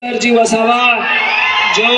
जी वसावा जो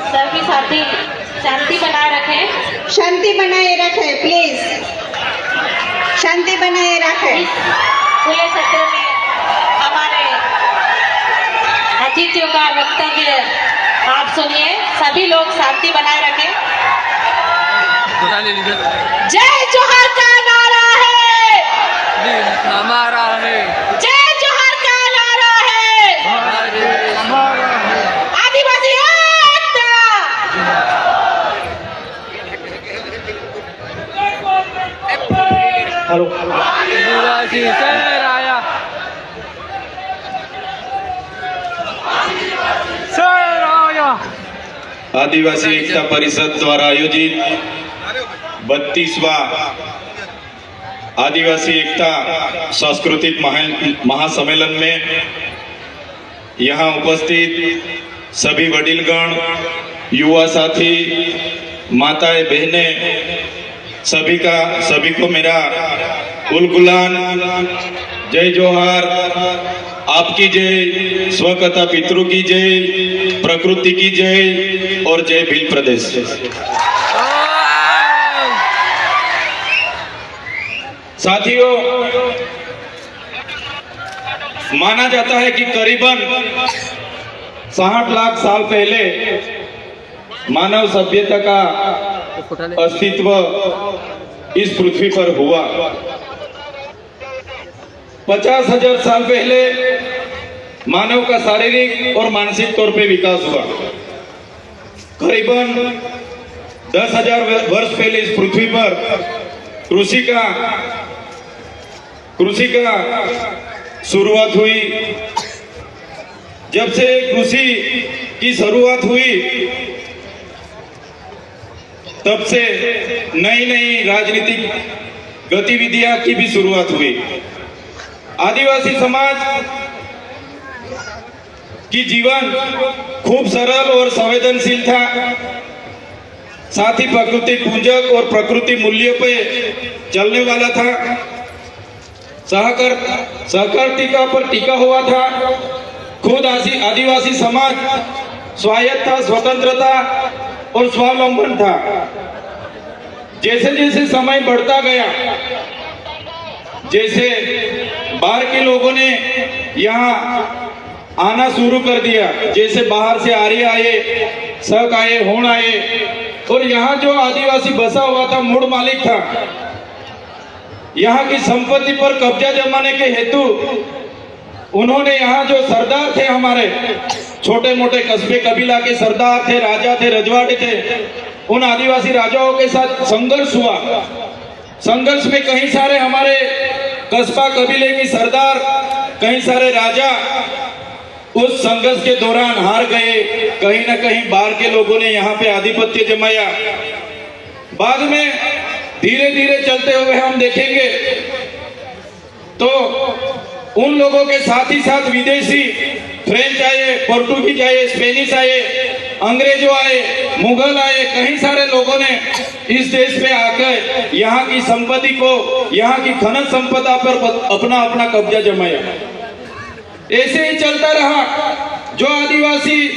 सभी साथी शांति बनाए रखें। शांति बनाए रखें प्लीज, शांति बनाए रखें। खुले सत्र में हमारे अतिथियों का वक्तव्य आप सुनिए। सभी लोग शांति बनाए रखें। जय जोहार का नारा है, हमारा है। जय जोहार का नारा है, आदिवासी एकता। हेलो आदिवासी शेर आया, शेर आया। आदिवासी एकता परिषद द्वारा आयोजित 32वां आदिवासी एकता सांस्कृतिक महासम्मेलन में यहाँ उपस्थित सभी वडीलगण, युवा साथी, माताएं, बहनें, सभी को मेरा उलगुलान, जय जोहार, आपकी जय, स्वकथा पितृ की जय, प्रकृति की जय और जय भील प्रदेश। साथियों, माना जाता है कि करीबन 60 लाख साल पहले मानव सभ्यता का अस्तित्व इस पृथ्वी पर हुआ। 50,000 साल पहले मानव का शारीरिक और मानसिक तौर पे विकास हुआ। करीबन 10,000 वर्ष पहले इस पृथ्वी पर कृषि का शुरुआत हुई। जब से कृषि की शुरुआत हुई तब से नई नई राजनीतिक गतिविधियां की भी शुरुआत हुई। आदिवासी समाज की जीवन खूब सरल और संवेदनशील था। साथ ही प्रकृति पूजक और प्रकृति मूल्यों पे चलने वाला था। सहकारिता पर टिका हुआ था। खुद आदिवासी समाज स्वायत्तता, स्वतंत्रता और स्वावलंबन था। जैसे जैसे समय बढ़ता गया, जैसे बाहर के लोगों ने यहाँ आना शुरू कर दिया, जैसे बाहर से आर्य आए, शक आए, होण आए, और यहाँ जो आदिवासी बसा हुआ था, मूल मालिक था, यहाँ की संपत्ति पर कब्जा जमाने के हेतु उन्होंने यहाँ जो सरदार थे, हमारे छोटे मोटे कस्बे कबीला के सरदार थे, राजा थे, रजवाड़े थे, उन आदिवासी राजाओं के साथ संघर्ष हुआ। संघर्ष में कई सारे हमारे कस्बा कबीले के सरदार, कई सारे राजा उस संघर्ष के दौरान हार गए। कहीं ना कहीं बाहर के लोगों ने यहाँ पे आधिपत्य जमाया। बाद में धीरे धीरे चलते हुए हम देखेंगे तो उन लोगों के साथ ही साथ विदेशी फ्रेंच आए, पोर्टुगीज आए, स्पेनिश आए, अंग्रेजों आए, मुगल आए, कई सारे लोगों ने इस देश पे आकर यहाँ की संपत्ति को, यहाँ की खनिज संपदा पर अपना अपना कब्जा जमाया। ऐसे ही चलता रहा। जो आदिवासी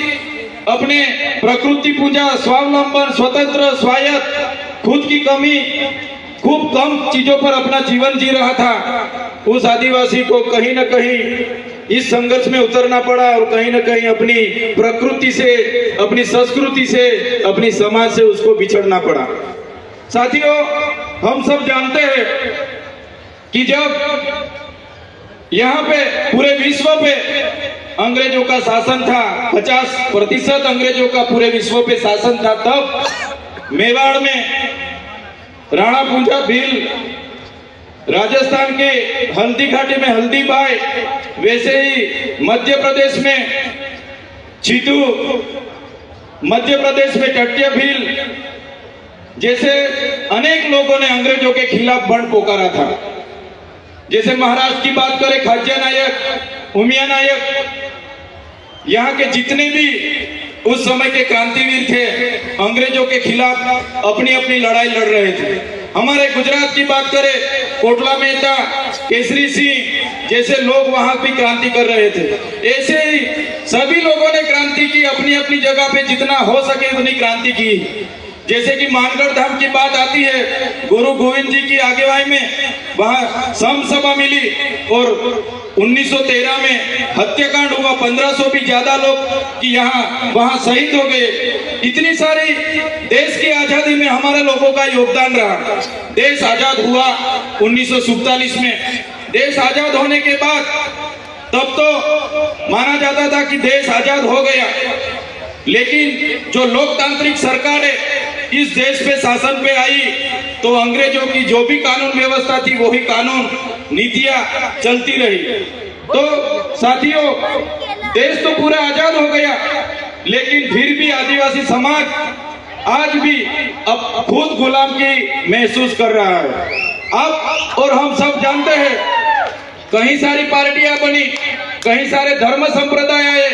अपने प्रकृति पूजा, स्वावलंबन, स्वतंत्र, स्वायत्त, खुद की कमी, खूब कम चीजों पर अपना जीवन जी रहा था, उस आदिवासी को कहीं ना कहीं इस संघर्ष में उतरना पड़ा और कहीं ना कहीं अपनी प्रकृति से, अपनी संस्कृति से, अपनी समाज से उसको बिछड़ना पड़ा। साथियों, हम सब जानते हैं कि जब यहाँ पे पूरे विश्व पे अंग्रेजों का शासन था, 50% अंग्रेजों का पूरे विश्व पे शासन था, तब मेवाड़ में राणा पूंजा भील, राजस्थान के हल्दी घाटी में हल्दी बाई, वैसे ही मध्य प्रदेश में छितू, मध्य प्रदेश में टट्टिया भील, जैसे अनेक लोगों ने अंग्रेजों के खिलाफ बंड पुकारा था। जैसे महाराष्ट्र की बात करें, खाज्या नायक, उमिया नायक, यहाँ के जितने भी उस समय के क्रांतिवीर थे, अंग्रेजों के खिलाफ अपनी अपनी लड़ाई लड़ रहे थे। हमारे गुजरात की बात करें, कोटला मेहता, केसरी सिंह जैसे लोग वहां भी क्रांति कर रहे थे। ऐसे ही सभी लोगों ने क्रांति की, अपनी अपनी जगह पे जितना हो सके उतनी क्रांति की। जैसे कि मानगढ़ धाम की बात आती है, गुरु गोविंद जी की आगेवाई में वहां सम सभा मिली और 1913 में हत्याकांड हुआ। 1500 भी ज्यादा लोग कि यहाँ वहां शहीद हो गए। इतनी सारी देश की आजादी में हमारे लोगों का योगदान रहा। देश आजाद हुआ 1947 में। देश आजाद होने के बाद तब तो माना जाता था कि देश आजाद हो गया, लेकिन जो लोकतांत्रिक सरकारें इस देश पे शासन पे आई तो अंग्रेजों की जो भी कानून व्यवस्था थी वही कानून नीतियां चलती रही। तो साथियों, देश तो पूरा आजाद हो गया, लेकिन फिर भी आदिवासी समाज आज भी अब खुद गुलाम की महसूस कर रहा है। अब और हम सब जानते हैं, कई सारी पार्टियां बनी, कई सारे धर्म संप्रदाय आए,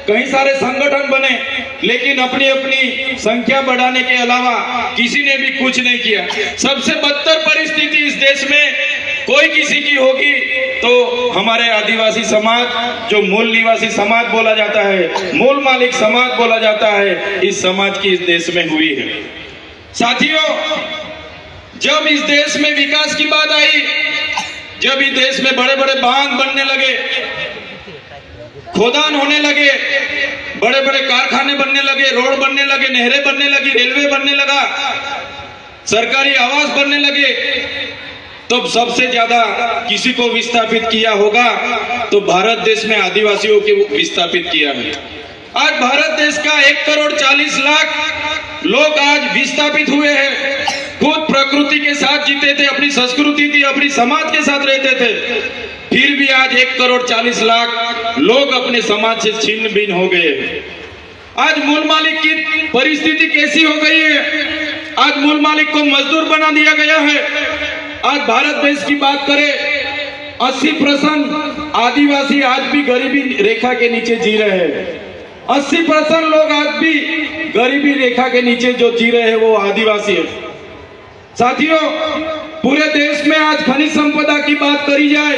कई सारे संगठन बने, लेकिन अपनी अपनी संख्या बढ़ाने के अलावा किसी ने भी कुछ नहीं किया। सबसे बदतर परिस्थिति इस देश में कोई किसी की होगी तो हमारे आदिवासी समाज, जो मूल निवासी समाज बोला जाता है, मूल मालिक समाज बोला जाता है, इस समाज की इस देश में हुई है। साथियों, जब इस देश में विकास की बात आई, जब इस देश में बड़े बड़े बांध बनने लगे, खोदान होने लगे, बड़े बड़े कारखाने बनने लगे, रोड बनने लगे, नहरें बनने लगी, रेलवे बनने लगा, सरकारी आवास बनने लगे, तो सबसे ज्यादा किसी को विस्थापित किया होगा तो भारत देश में आदिवासियों को विस्थापित किया है। आज भारत देश का 1,40,00,000 लोग आज विस्थापित हुए हैं। खुद प्रकृति के साथ जीते थे, अपनी संस्कृति थी, अपनी समाज के साथ रहते थे, फिर भी आज 1,40,00,000 लोग अपने समाज से छिन्न भिन्न हो गए। आज मूल मालिक की परिस्थिति कैसी हो गई है? आज मूल मालिक को मजदूर बना दिया गया है। आज भारत देश की बात करें, 80% आदिवासी आज भी गरीबी रेखा के नीचे जी रहे हैं। 80% लोग आज भी गरीबी रेखा के नीचे जो जी रहे हैं वो आदिवासी है। साथियों, पूरे देश में आज खनिज संपदा की बात करी जाए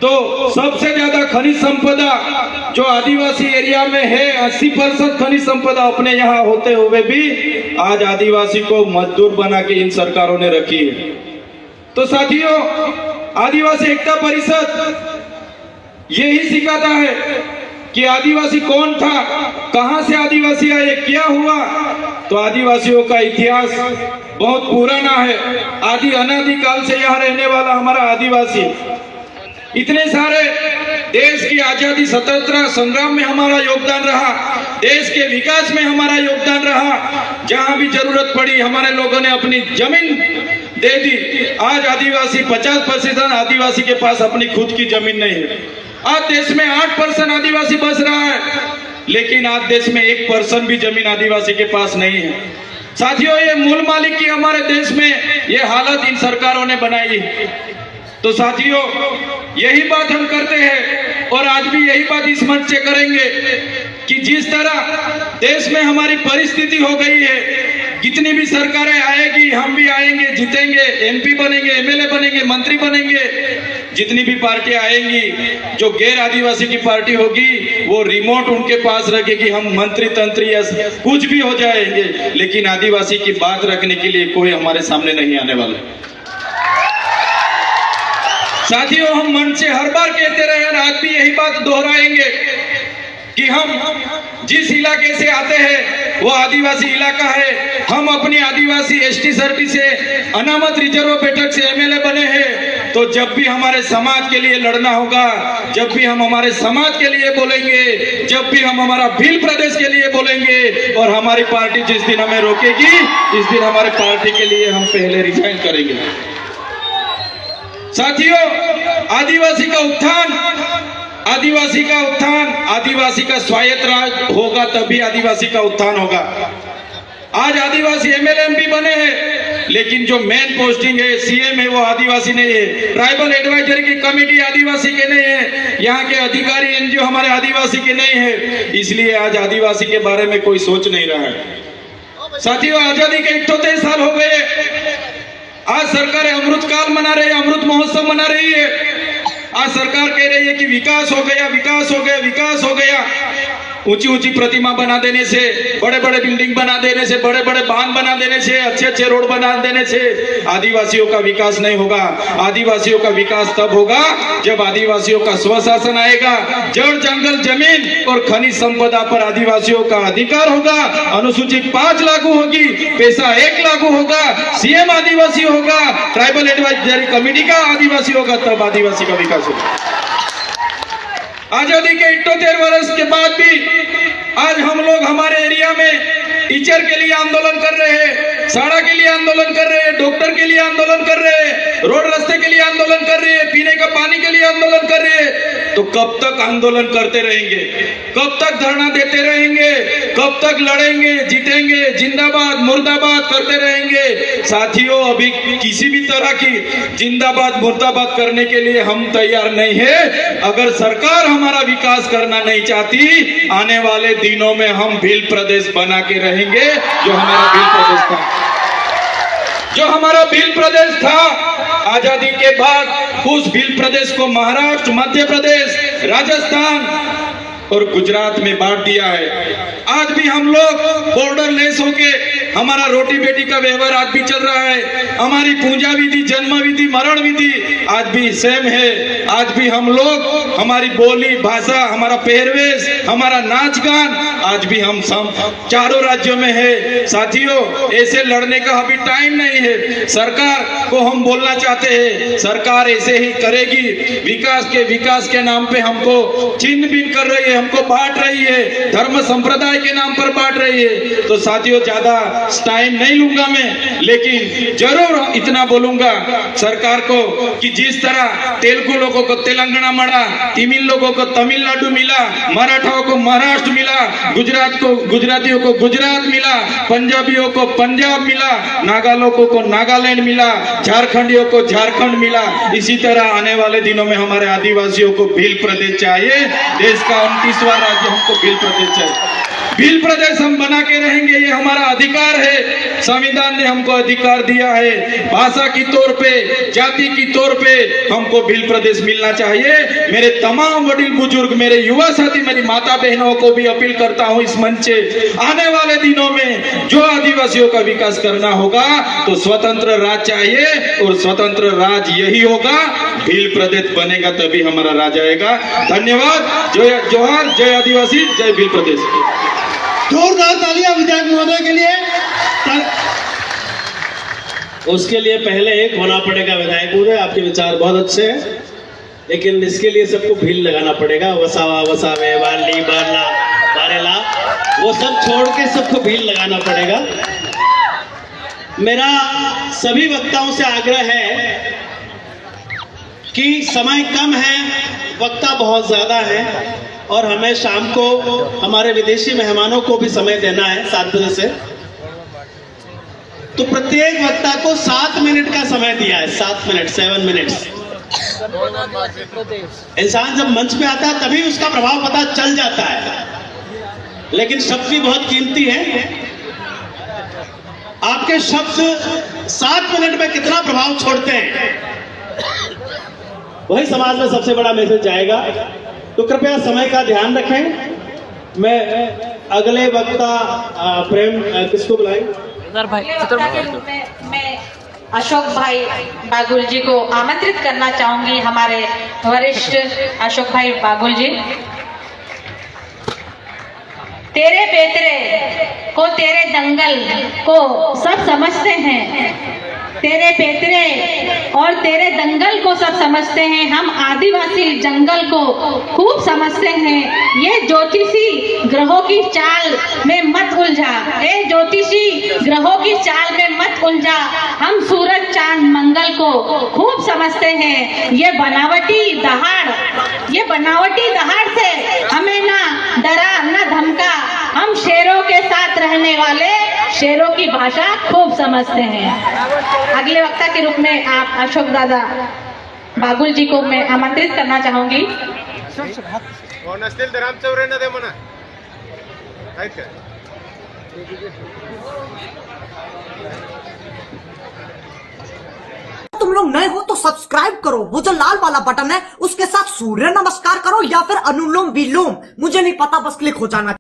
तो सबसे ज्यादा खनिज संपदा जो आदिवासी एरिया में है, 80% खनिज संपदा अपने यहाँ होते हुए भी आज आदिवासी को मजदूर बना के इन सरकारों ने रखी है। तो साथियों, आदिवासी एकता परिषद यही सिखाता है कि आदिवासी कौन था, कहां से आदिवासी आए, क्या हुआ। तो आदिवासियों का इतिहास बहुत पुराना है। आदि अनादि काल से यहाँ रहने वाला हमारा आदिवासी, इतने सारे देश की आजादी स्वतंत्रता संग्राम में हमारा योगदान रहा, देश के विकास में हमारा योगदान रहा। जहां भी जरूरत पड़ी हमारे लोगों ने अपनी जमीन दे दी। आज आदिवासी 50% आदिवासी के पास अपनी खुद की जमीन नहीं है। आज देश में 8% आदिवासी बस रहा है, लेकिन आज देश में 1% भी जमीन आदिवासी के पास नहीं है। साथियों, ये मूल मालिक की हमारे देश में ये हालत इन सरकारों ने बनाई है। तो साथियों, यही बात हम करते हैं और आज भी यही बात इस मंच से करेंगे कि जिस तरह देश में हमारी परिस्थिति हो गई है, जितनी भी सरकारें आएगी हम भी आएंगे, जीतेंगे, एमपी बनेंगे, एमएलए बनेंगे, मंत्री बनेंगे। जितनी भी पार्टियां आएंगी, जो गैर आदिवासी की पार्टी होगी वो रिमोट उनके पास रखेगी, हम मंत्री तंत्री या कुछ भी हो जाएंगे, लेकिन आदिवासी की बात रखने के लिए कोई हमारे सामने नहीं आने वाला। साथियों, हम मन से हर बार कहते रहे और आज भी यही बात दोहराएंगे कि हम जिस इलाके से आते हैं वो आदिवासी इलाका है। हम अपनी आदिवासी एसटी सर्विस से अनामत रिजर्व बैठक से एमएलए बने हैं। तो जब भी हमारे समाज के लिए लड़ना होगा, जब भी हम हमारे समाज के लिए बोलेंगे, जब भी हम हमारा भील प्रदेश के लिए बोलेंगे और हमारी पार्टी जिस दिन हमें रोकेगी, इस दिन हमारे पार्टी के लिए हम पहले रिजाइन करेंगे। साथियों, आदिवासी का उत्थान, आदिवासी का उत्थान, आदिवासी का स्वायत्त राज होगा तभी आदिवासी का उत्थान होगा। आज आदिवासी एमएलए एमपी बने हैं, लेकिन जो मेन पोस्टिंग है सीएम है वो आदिवासी नहीं है। ट्राइबल एडवाइजरी की कमेटी आदिवासी के नहीं है, यहाँ के अधिकारी एनजीओ हमारे आदिवासी के नहीं है, इसलिए आज आदिवासी के बारे में कोई सोच नहीं रहा है। साथियों, आजादी के 78 साल हो गए। आज सरकार अमृत काल मना रही है, अमृत महोत्सव मना रही है। आज सरकार कह रही है कि विकास हो गया, विकास हो गया, विकास हो गया। ऊंची ऊंची प्रतिमा बना देने से, बड़े बड़े बिल्डिंग बना देने से, बड़े बड़े बांध बना देने से, अच्छे अच्छे रोड बना देने से आदिवासियों का विकास नहीं होगा। आदिवासियों का विकास तब होगा जब आदिवासियों का स्वशासन आएगा, जड़ जंगल जमीन और खनिज संपदा पर आदिवासियों का अधिकार होगा, अनुसूची 5 लागू होगी, पैसा 1 लागू होगा, सीएम आदिवासी होगा, ट्राइबल एडवाइजरी कमेटी का आदिवासी होगा, तब आदिवासी का विकास होगा। आजादी के 78 वर्ष के बाद भी आज हम लोग हमारे एरिया में टीचर के लिए आंदोलन कर रहे हैं, सड़क के लिए आंदोलन कर रहे हैं, डॉक्टर के लिए आंदोलन कर रहे हैं, रोड रास्ते के लिए आंदोलन कर रहे हैं, पीने का पानी के लिए आंदोलन कर रहे हैं। तो कब तक आंदोलन करते रहेंगे? कब तक धरना देते रहेंगे? कब तक लड़ेंगे, जीतेंगे, जिंदाबाद मुर्दाबाद करते रहेंगे? साथियों, अभी किसी भी तरह की जिंदाबाद मुर्दाबाद करने के लिए हम तैयार नहीं है। अगर सरकार हमारा विकास करना नहीं चाहती, आने वाले दिनों में हम भील प्रदेश बना के रहेंगे, जो हमारा भील प्रदेश था, जो हमारा भील प्रदेश था। आजादी के बाद उस भील प्रदेश को महाराष्ट्र, मध्य प्रदेश, राजस्थान और गुजरात में बांट दिया है। आज भी हम लोग बॉर्डर लेस होके हमारा रोटी बेटी का व्यवहार आज भी चल रहा है। हमारी पूजा विधि, जन्म विधि, मरण विधि आज भी सेम है। आज भी हम लोग, हमारी बोली भाषा, हमारा पहरवेश, हमारा नाच गान आज भी हम चारों राज्यों में है। साथियों, ऐसे लड़ने का अभी टाइम नहीं है। सरकार को हम बोलना चाहते हैं, सरकार ऐसे ही करेगी। विकास के नाम पे हमको छिन्न भिन्न कर रही है, हमको बांट रही है, धर्म संप्रदाय के नाम पर बांट रही है। तो साथियों, ज्यादा टाइम नहीं लूंगा मैं, लेकिन जरूर इतना बोलूंगा सरकार को कि जिस तरह तेलुगु लोगों को तेलंगाना मिला, तमिल लोगों को तमिलनाडु मिला, मराठाओं को महाराष्ट्र मिला, गुजरातियों को गुजरात मिला, पंजाबियों को पंजाब मिला, नागा लोगों को नागालैंड मिला, झारखंडियों को झारखंड मिला, इसी तरह आने वाले दिनों में हमारे आदिवासियों को भील प्रदेश चाहिए। देश का 29वां राज्य हमको भील प्रदेश चाहिए। भील प्रदेश हम बना के रहेंगे, ये हमारा अधिकार है। संविधान ने हमको अधिकार दिया है। भाषा की तौर पे, जाति की तौर पे हमको भील प्रदेश मिलना चाहिए। मेरे तमाम वडील बुजुर्ग, मेरे युवा साथी, मेरी माता बहनों को भी अपील करता हूं इस मंच से, आने वाले दिनों में जो आदिवासियों का विकास करना होगा तो स्वतंत्र राज चाहिए, और स्वतंत्र राज यही होगा, भील प्रदेश बनेगा तभी हमारा राज आएगा। धन्यवाद। जय जोहार, जय आदिवासी, जय भील प्रदेश। जोरदार तालियां विधायक महोदय के लिए। उसके लिए पहले एक होना पड़ेगा विधायक महोदय, आपके विचार बहुत अच्छे हैं, लेकिन इसके लिए सबको भील लगाना पड़ेगा। वसावा, वसावे, वाली, बारला, बारेला, वो सब छोड़ के सबको भील लगाना पड़ेगा। मेरा सभी वक्ताओं से आग्रह है कि समय कम है, वक्ता बहुत ज्यादा है, और हमें शाम को हमारे विदेशी मेहमानों को भी समय देना है 7 बजे से। तो प्रत्येक वक्ता को 7 मिनट का समय दिया है, 7 मिनट, 7 मिनट्स। इंसान जब मंच पे आता है तभी उसका प्रभाव पता चल जाता है, लेकिन शब्द भी बहुत कीमती है। आपके शब्द 7 मिनट में कितना प्रभाव छोड़ते हैं, वही समाज में सबसे बड़ा मैसेज जाएगा। तो कृपया समय का ध्यान रखें। मैं अगले वक्ता प्रेम किसको बुलाएं? मैं अशोक भाई बागुल जी को आमंत्रित करना चाहूंगी। हमारे वरिष्ठ अशोक भाई बागुल जी। तेरे पेतरे को, तेरे दंगल को सब समझते हैं, तेरे पेतरे और तेरे दंगल को सब समझते हैं। हम आदिवासी जंगल को खूब समझते हैं। ये ज्योतिषी ग्रहों की चाल में मत उलझा, ये ज्योतिषी ग्रहों की चाल में मत उलझा। हम सूरज, चांद, मंगल को खूब समझते हैं। ये बनावटी दहाड़ से हमें ना डरा ना धमका। हम शेरों के साथ रहने वाले शेरों की भाषा खूब समझते हैं। अगले वक्ता के रूप में आप अशोक दादा बागुल जी को मैं आमंत्रित करना चाहूंगी। कोण असतील तर आमच्या वरेंना दे म्हणा आहेत का तुम लोग नए हो तो सब्सक्राइब करो, वो जो लाल वाला बटन है उसके साथ सूर्य नमस्कार करो या फिर अनुलोम विलोम, मुझे नहीं पता, बस क्लिक हो जाना।